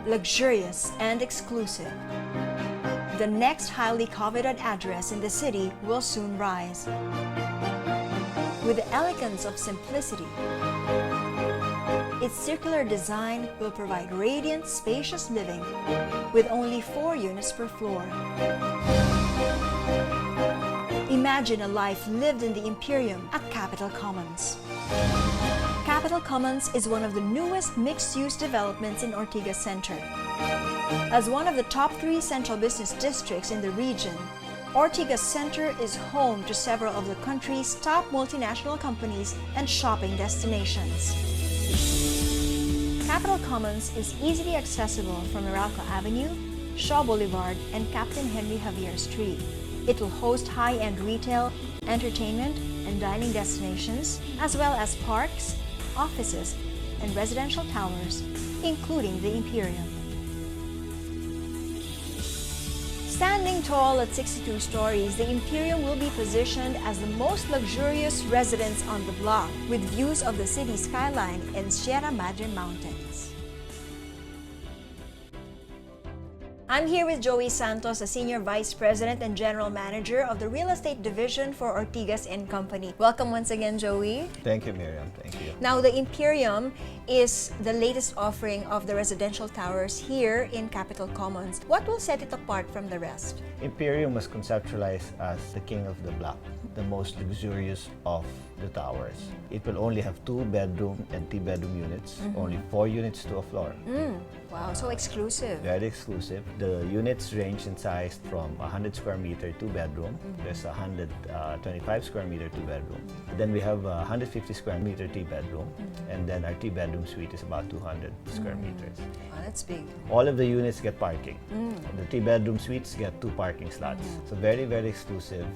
luxurious and exclusive. The next highly coveted address in the city will soon rise. With the elegance of simplicity, its circular design will provide radiant, spacious living with only 4 units per floor. Imagine a life lived in the Imperium at Capitol Commons. Capitol Commons is one of the newest mixed-use developments in Ortigas Center. As one of the top 3 central business districts in the region, Ortigas Center is home to several of the country's top multinational companies and shopping destinations. Capitol Commons is easily accessible from Meralco Avenue, Shaw Boulevard, and Captain Henry Javier Street. It will host high-end retail, entertainment, and dining destinations, as well as parks, offices, and residential towers, including the Imperium. Standing tall at 62 stories, the Imperium will be positioned as the most luxurious residence on the block, with views of the city skyline and Sierra Madre Mountains. I'm here with Joey Santos, a Senior Vice President and General Manager of the Real Estate Division for Ortigas & Company. Welcome once again, Joey. Thank you, Miriam. Thank you. Now, the Imperium is the latest offering of the residential towers here in Capitol Commons. What will set it apart from the rest? Imperium was conceptualized as the king of the block, the most luxurious of the towers. It will only have 2-bedroom and 3-bedroom units, only 4 units to a floor. Wow, so exclusive. Very exclusive. The units range in size from 100 square meter 2-bedroom. There's a 125 square meter 2-bedroom. Then we have a 150 square meter 3-bedroom. And then our 3-bedroom suite is about 200 square meters. Wow, that's big. All of the units get parking. The 3-bedroom suites get 2 parking slots. So very, very exclusive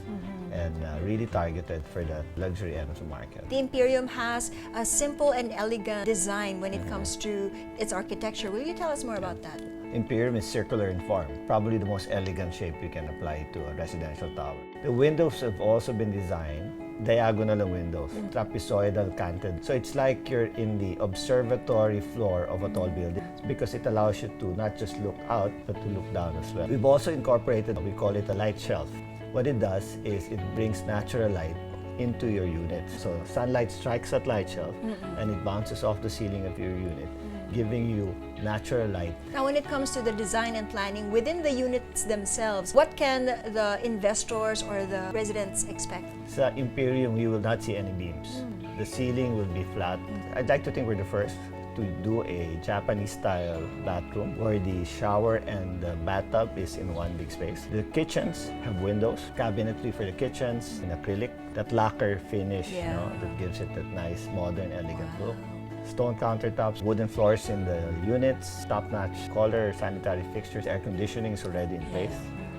and really targeted for the luxury end of the market. The Imperium has a simple and elegant design when it comes to its architecture. Will you tell us more about that? Imperium is circular in form, probably the most elegant shape you can apply to a residential tower. The windows have also been designed diagonal windows, trapezoidal canted. So it's like you're in the observatory floor of a tall building because it allows you to not just look out, but to look down as well. We've also incorporated, we call it a light shelf. What it does is it brings natural light into your unit. So sunlight strikes that light shelf and it bounces off the ceiling of your unit, giving you natural light. Now, when it comes to the design and planning within the units themselves, what can the investors or the residents expect? Sa Imperium, you will not see any beams. The ceiling will be flat. I'd like to think we're the first to do a Japanese-style bathroom where the shower and the bathtub is in one big space. The kitchens have windows, cabinetry for the kitchens in acrylic, that lacquer finish, that gives it that nice, modern, elegant look. Stone countertops, wooden floors in the units, top-notch color, sanitary fixtures, air conditioning is already in place.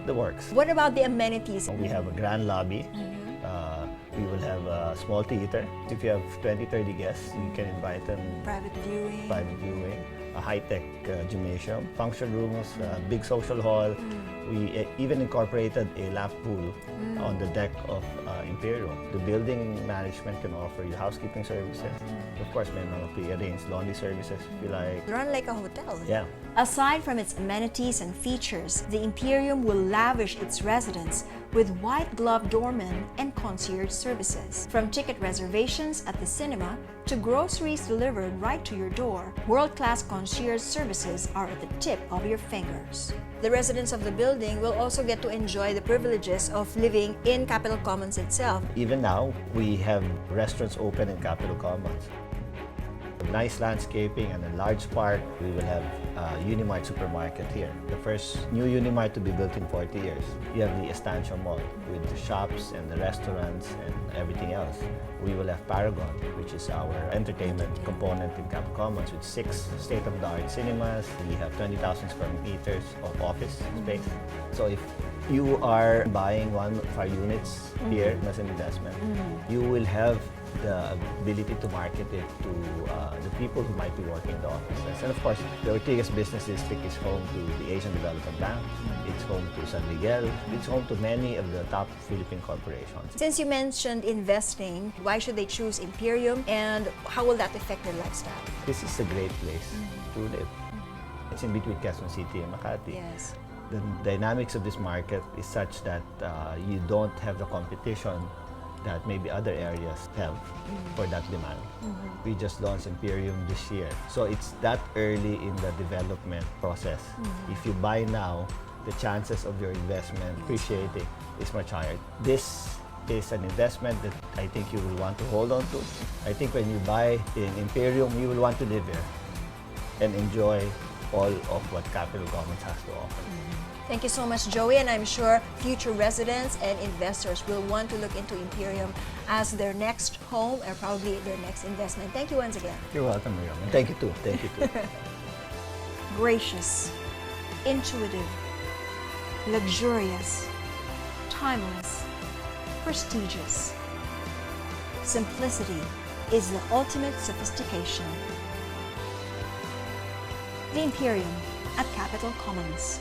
The works. What about the amenities? We have a grand lobby. We will have a small theater. If you have 20-30 guests, you can invite them. Private viewing. A high-tech gymnasium, function rooms, a big social hall. We even incorporated a lap pool on the deck of Imperium. The building management can offer you housekeeping services. Of course, may mga pre-arranged laundry services if you like. Run like a hotel. Yeah. Aside from its amenities and features, the Imperium will lavish its residents with white-glove doormen and concierge services. From ticket reservations at the cinema to groceries delivered right to your door, world-class concierge services are at the tip of your fingers. The residents of the building will also get to enjoy the privileges of living in Capitol Commons itself. Even now, we have restaurants open in Capitol Commons. Nice landscaping and a large park. We will have a Unimart supermarket here. The first new Unimart to be built in 40 years. You have the Estancia Mall with the shops and the restaurants and everything else. We will have Paragon, which is our entertainment component in Capitol Commons with 6 state-of-the-art cinemas. We have 20,000 square meters of office space. So if you are buying one of our units here as an investment, you will have the ability to market it to the people who might be working in the offices. And of course, the Ortigas Business District is home to the Asian Development Bank, it's home to San Miguel, it's home to many of the top Philippine corporations. Since you mentioned investing, why should they choose Imperium and how will that affect their lifestyle? This is a great place to live. It's in between Quezon City and Makati. Yes. The dynamics of this market is such that you don't have the competition that maybe other areas have for that demand. We just launched Imperium this year. So it's that early in the development process. If you buy now, the chances of your investment appreciating is much higher. This is an investment that I think you will want to hold on to. I think when you buy in Imperium, you will want to live here and enjoy all of what Capital Commons has to offer. Thank you so much, Joey, and I'm sure future residents and investors will want to look into Imperium as their next home or probably their next investment. Thank you once again. You're welcome, Miriam. And thank you too. Thank you too. Gracious, intuitive, luxurious, timeless, prestigious. Simplicity is the ultimate sophistication. The Imperium at Capital Commons.